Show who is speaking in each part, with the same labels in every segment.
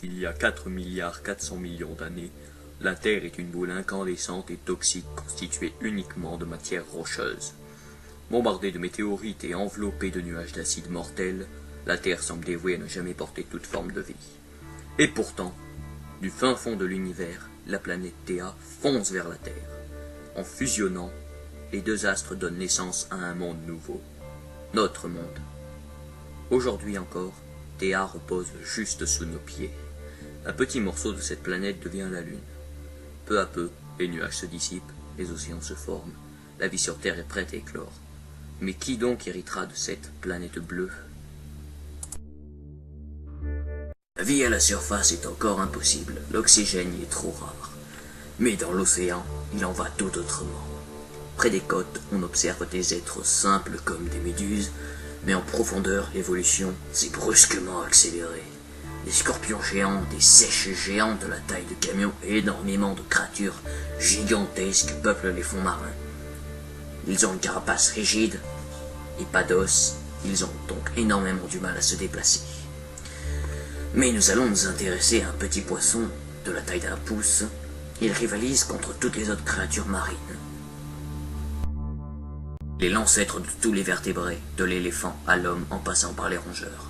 Speaker 1: Il y a 4,4 milliards d'années, la Terre est une boule incandescente et toxique constituée uniquement de matière rocheuse. Bombardée de météorites et enveloppée de nuages d'acide mortel, la Terre semble dévouée à ne jamais porter toute forme de vie. Et pourtant, du fin fond de l'univers, la planète Théa fonce vers la Terre. En fusionnant, les deux astres donnent naissance à un monde nouveau, notre monde. Aujourd'hui encore, Théa repose juste sous nos pieds. Un petit morceau de cette planète devient la Lune. Peu à peu, les nuages se dissipent, les océans se forment, la vie sur Terre est prête à éclore. Mais qui donc héritera de cette planète bleue? La vie à la surface est encore impossible, l'oxygène y est trop rare. Mais dans l'océan, il en va tout autrement. Près des côtes, on observe des êtres simples comme des méduses, mais en profondeur, l'évolution s'est brusquement accélérée. Des scorpions géants, des sèches géantes de la taille de camions et énormément de créatures gigantesques peuplent les fonds marins. Ils ont une carapace rigide et pas d'os, ils ont donc énormément du mal à se déplacer. Mais nous allons nous intéresser à un petit poisson de la taille d'un pouce. Il rivalise contre toutes les autres créatures marines. Il est l'ancêtre de tous les vertébrés, de l'éléphant à l'homme en passant par les rongeurs.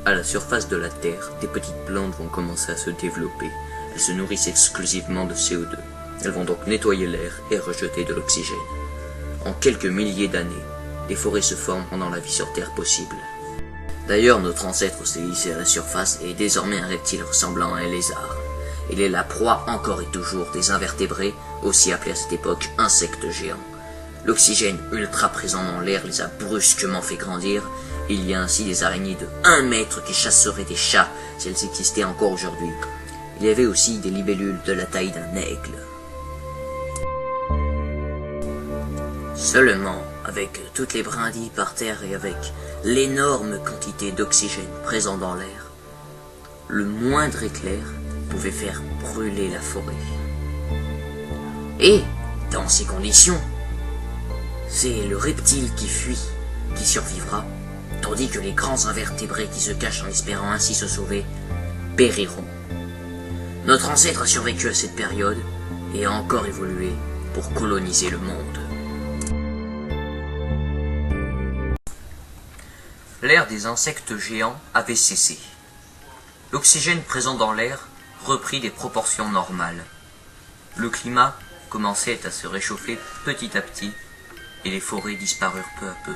Speaker 1: À la surface de la Terre, des petites plantes vont commencer à se développer. Elles se nourrissent exclusivement de CO2. Elles vont donc nettoyer l'air et rejeter de l'oxygène. En quelques milliers d'années, des forêts se forment rendant la vie sur Terre possible. D'ailleurs, notre ancêtre s'est hissé à la surface et est désormais un reptile ressemblant à un lézard. Il est la proie encore et toujours des invertébrés, aussi appelés à cette époque insectes géants. L'oxygène ultra présent dans l'air les a brusquement fait grandir. Il y a ainsi des araignées de 1 mètre qui chasseraient des chats si elles existaient encore aujourd'hui. Il y avait aussi des libellules de la taille d'un aigle. Seulement, avec toutes les brindilles par terre et avec l'énorme quantité d'oxygène présent dans l'air, le moindre éclair pouvait faire brûler la forêt. Et, dans ces conditions, c'est le reptile qui fuit qui survivra, tandis que les grands invertébrés qui se cachent en espérant ainsi se sauver périront. Notre ancêtre a survécu à cette période et a encore évolué pour coloniser le monde. L'ère des insectes géants avait cessé. L'oxygène présent dans l'air reprit des proportions normales. Le climat commençait à se réchauffer petit à petit et les forêts disparurent peu à peu.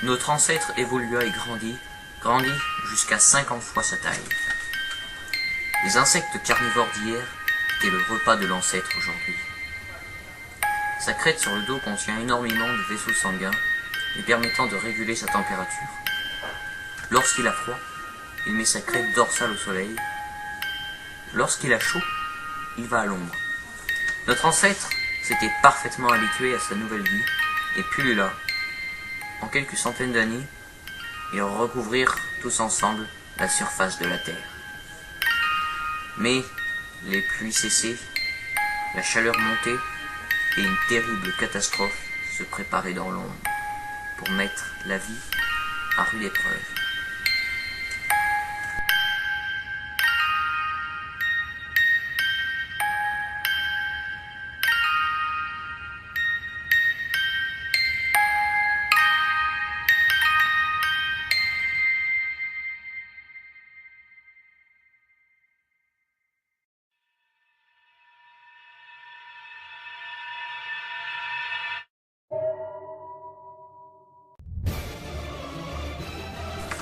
Speaker 1: Notre ancêtre évolua et grandit jusqu'à 50 fois sa taille. Les insectes carnivores d'hier étaient le repas de l'ancêtre aujourd'hui. Sa crête sur le dos contient énormément de vaisseaux sanguins lui permettant de réguler sa température. Lorsqu'il a froid, il met sa crête dorsale au soleil. Lorsqu'il a chaud, il va à l'ombre. Notre ancêtre s'était parfaitement habitué à sa nouvelle vie et pullula. En quelques centaines d'années, ils recouvrirent tous ensemble la surface de la Terre. Mais les pluies cessaient, la chaleur montait et une terrible catastrophe se préparait dans l'ombre pour mettre la vie à rude épreuve.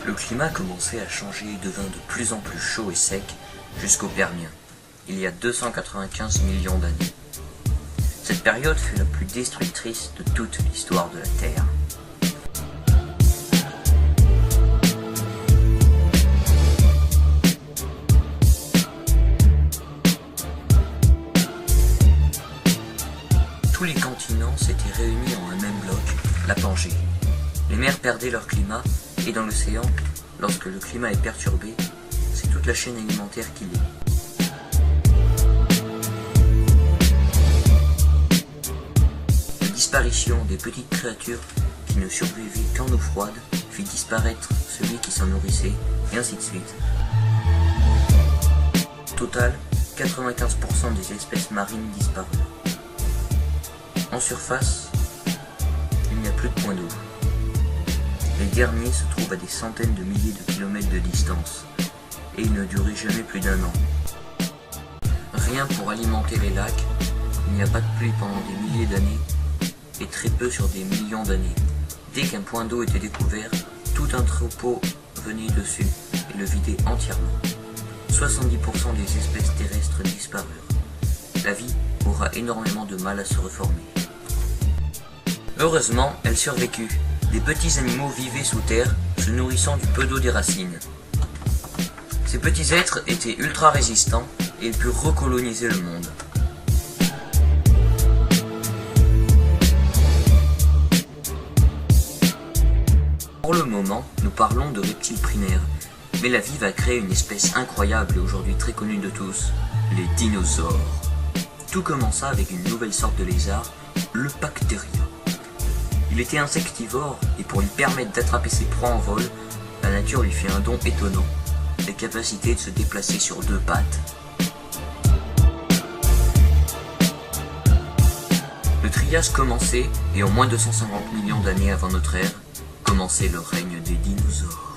Speaker 1: Le climat commençait à changer et devint de plus en plus chaud et sec jusqu'au Permien, il y a 295 millions d'années. Cette période fut la plus destructrice de toute l'histoire de la Terre. Tous les continents s'étaient réunis en un même bloc, la Pangée. Les mers perdaient leur climat, et dans l'océan, lorsque le climat est perturbé, c'est toute la chaîne alimentaire qui l'est. La disparition des petites créatures qui ne survivaient qu'en eau froide fit disparaître celui qui s'en nourrissait, et ainsi de suite. Au total, 95% des espèces marines disparurent. En surface, il n'y a plus de point d'eau. Les derniers se trouvent à des centaines de milliers de kilomètres de distance, et ils ne duraient jamais plus d'1 an. Rien pour alimenter les lacs, il n'y a pas de pluie pendant des milliers d'années, et très peu sur des millions d'années. Dès qu'un point d'eau était découvert, tout un troupeau venait dessus et le vidait entièrement. 70% des espèces terrestres disparurent. La vie aura énormément de mal à se reformer. Heureusement, elle survécut. Des petits animaux vivaient sous terre, se nourrissant du peu d'eau des racines. Ces petits êtres étaient ultra résistants et ils purent recoloniser le monde. Pour le moment, nous parlons de reptiles primaires, mais la vie va créer une espèce incroyable et aujourd'hui très connue de tous, les dinosaures. Tout commença avec une nouvelle sorte de lézard, le Pacteria. Il était insectivore et pour lui permettre d'attraper ses proies en vol, la nature lui fit un don étonnant, la capacité de se déplacer sur 2 pattes. Le Trias commençait et en moins de 150 millions d'années avant notre ère, commençait le règne des dinosaures.